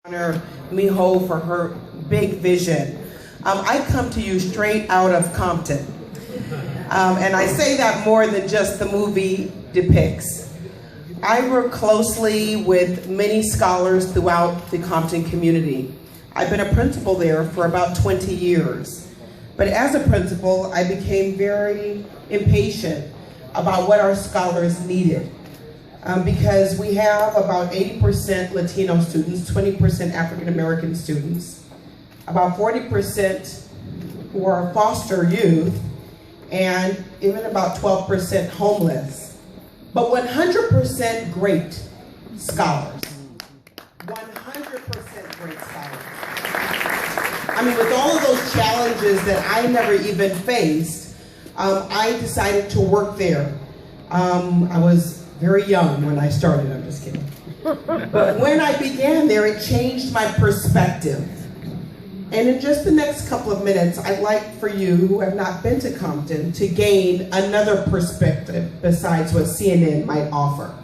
honor Miho for her big vision. I come to you straight out of Compton. And I say that more than just the movie depicts. I work closely with many scholars throughout the Compton community. I've been a principal there for about 20 years. But as a principal, I became very impatient about what our scholars needed. Because we have about 80% Latino students, 20% African American students, about 40% who are foster youth, and even about 12% homeless. But 100% great scholars. 100% great scholars. I mean, with all of those challenges that I never even faced, I decided to work there. I was very young when I started, I'm just kidding. But when I began there, it changed my perspective. And in just the next couple of minutes, I'd like for you who have not been to Compton to gain another perspective besides what CNN might offer.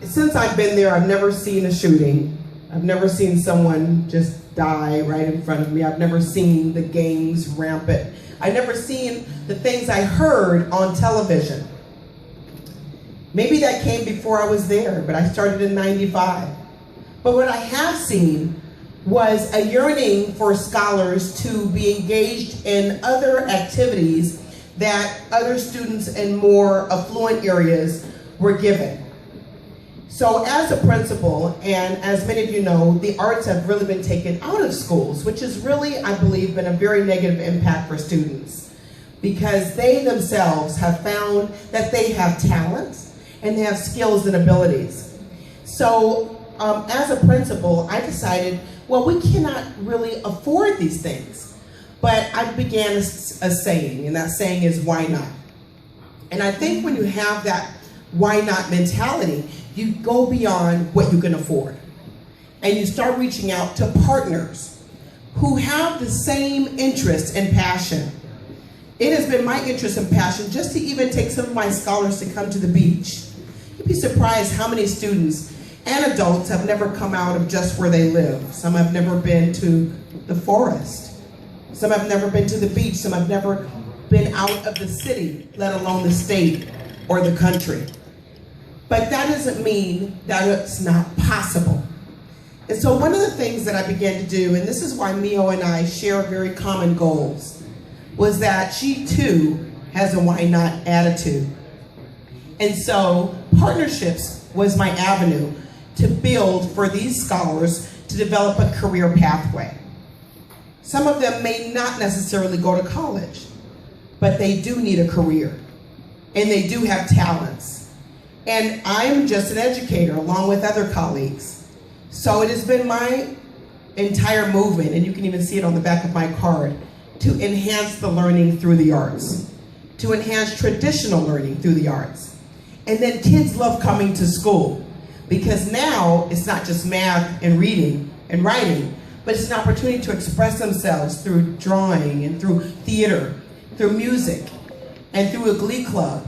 Since I've been there, I've never seen a shooting. I've never seen someone just die right in front of me. I've never seen the gangs rampant. I've never seen the things I heard on television. Maybe that came before I was there, but I started in '95. But what I have seen was a yearning for scholars to be engaged in other activities that other students in more affluent areas were given. So as a principal, and as many of you know, the arts have really been taken out of schools, which has really, I believe, been a very negative impact for students, because they themselves have found that they have talents and they have skills and abilities. So as a principal, I decided, well, we cannot really afford these things. But I began a saying, and that saying is, why not? And I think when you have that why not mentality, you go beyond what you can afford. And you start reaching out to partners who have the same interest and passion. It has been my interest and passion just to even take some of my scholars to come to the beach. You'd be surprised how many students and adults have never come out of just where they live. Some have never been to the forest. Some have never been to the beach. Some have never been out of the city, let alone the state or the country. But that doesn't mean that it's not possible. And so one of the things that I began to do, and this is why Mio and I share very common goals, was that she too has a why not attitude. And so partnerships was my avenue to build for these scholars to develop a career pathway. Some of them may not necessarily go to college, but they do need a career, and they do have talents. And I'm just an educator along with other colleagues. So it has been my entire movement, and you can even see it on the back of my card, to enhance the learning through the arts, to enhance traditional learning through the arts. And then kids love coming to school, because now it's not just math and reading and writing, but it's an opportunity to express themselves through drawing and through theater, through music, and through a glee club.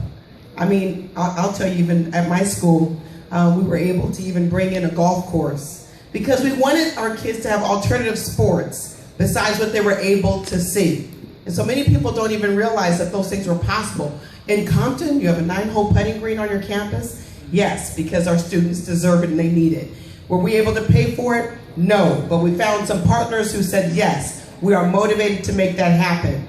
I mean, I'll tell you, even at my school, we were able to even bring in a golf course, because we wanted our kids to have alternative sports besides what they were able to see. And so many people don't even realize that those things were possible. In Compton, you have a 9-hole putting green on your campus? Yes, because our students deserve it and they need it. Were we able to pay for it? No, but we found some partners who said, yes, we are motivated to make that happen.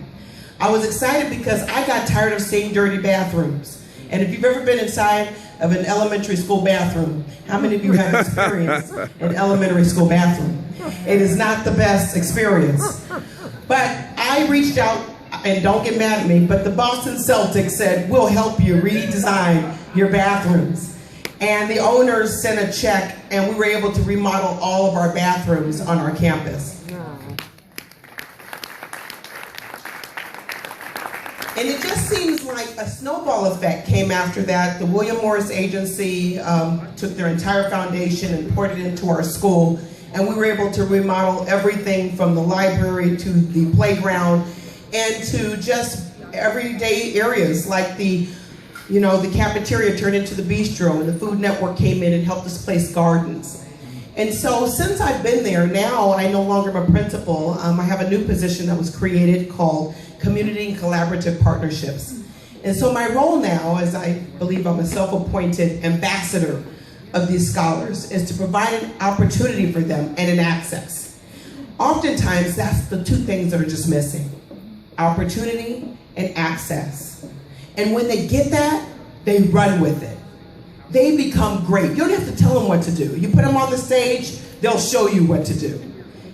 I was excited because I got tired of seeing dirty bathrooms. And if you've ever been inside of an elementary school bathroom, how many of you have experienced an elementary school bathroom? It is not the best experience. But I reached out, and don't get mad at me, but the Boston Celtics said, we'll help you redesign your bathrooms. And the owners sent a check, and we were able to remodel all of our bathrooms on our campus. And it just seems like a snowball effect came after that. The William Morris Agency took their entire foundation and poured it into our school, and we were able to remodel everything from the library to the playground and to just everyday areas like the cafeteria turned into the bistro, and the Food Network came in and helped us place gardens. And so since I've been there, now I no longer am a principal. I have a new position that was created called Community and Collaborative Partnerships. And so my role now, as I believe I'm a self-appointed ambassador of these scholars, is to provide an opportunity for them and an access. Oftentimes, that's the two things that are just missing: opportunity and access. And when they get that, they run with it. They become great. You don't have to tell them what to do. You put them on the stage, they'll show you what to do.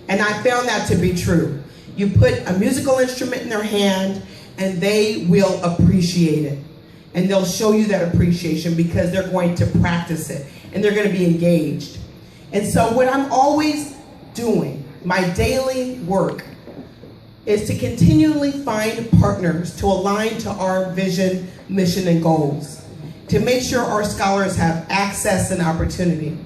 And I found that to be true. You put a musical instrument in their hand, and they will appreciate it. And they'll show you that appreciation because they're going to practice it, and they're going to be engaged. And so what I'm always doing, my daily work, is to continually find partners to align to our vision, mission, and goals, to make sure our scholars have access and opportunity.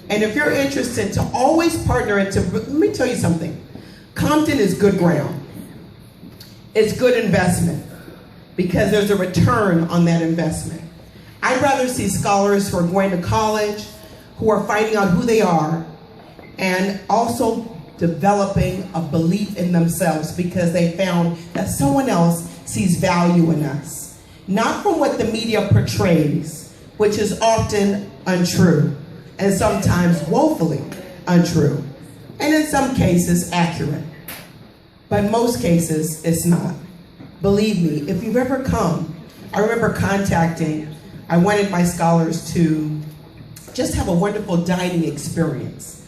And if you're interested, to always partner into, let me tell you something, Compton is good ground. It's good investment because there's a return on that investment. I'd rather see scholars who are going to college, who are finding out who they are, and also developing a belief in themselves because they found that someone else sees value in us. Not from what the media portrays, which is often untrue, and sometimes woefully untrue, and in some cases accurate. But in most cases, it's not. Believe me, if you've ever come, I remember I wanted my scholars to just have a wonderful dining experience.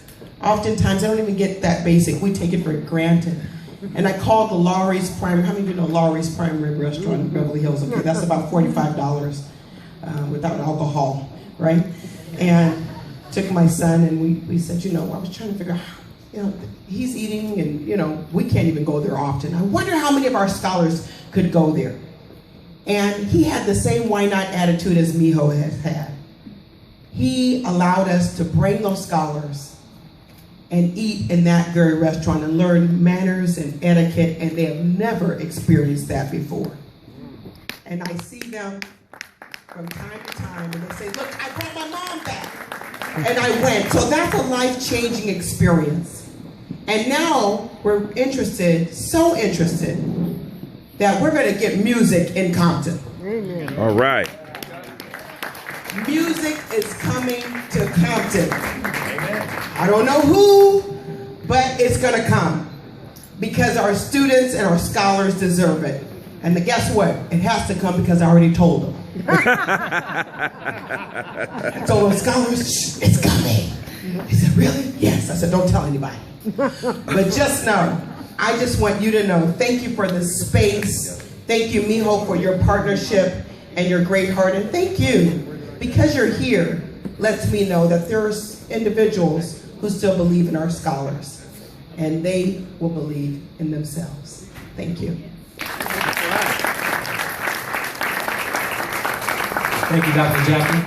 Oftentimes, I don't even get that basic. We take it for granted. And I called the Lowry's Prime. How many of you know Lowry's Prime Rib Restaurant in Beverly Hills? Okay, that's about $45 without alcohol, right? And took my son, and we said, I was trying to figure out, he's eating, and, we can't even go there often. I wonder how many of our scholars could go there. And he had the same why not attitude as Miho has had. He allowed us to bring those scholars and eat in that very restaurant and learn manners and etiquette, and they have never experienced that before. And I see them from time to time, and they say, look, I brought my mom back. And I went. So that's a life-changing experience. And now we're so interested, that we're going to get music in Compton. Amen. All right. Music is coming to Compton. Amen. I don't know who, but it's going to come because our students and our scholars deserve it. And guess what? It has to come because I already told them. So the scholars, shh, it's coming. He said, really? Yes. I said, don't tell anybody. But just know, I just want you to know, thank you for the space. Thank you, Miho, for your partnership and your great heart. And thank you, because you're here, lets me know that there's individuals who still believe in our scholars, and they will believe in themselves. Thank you. Thank you, Dr. Jacqui.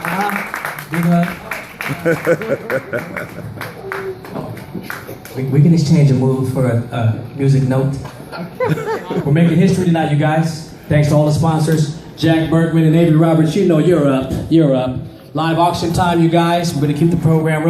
Big hug. We can exchange a move for a music note. We're making history tonight, you guys. Thanks to all the sponsors. Jack Bergman and Avery Roberts, you're up. Live auction time, you guys. We're going to keep the program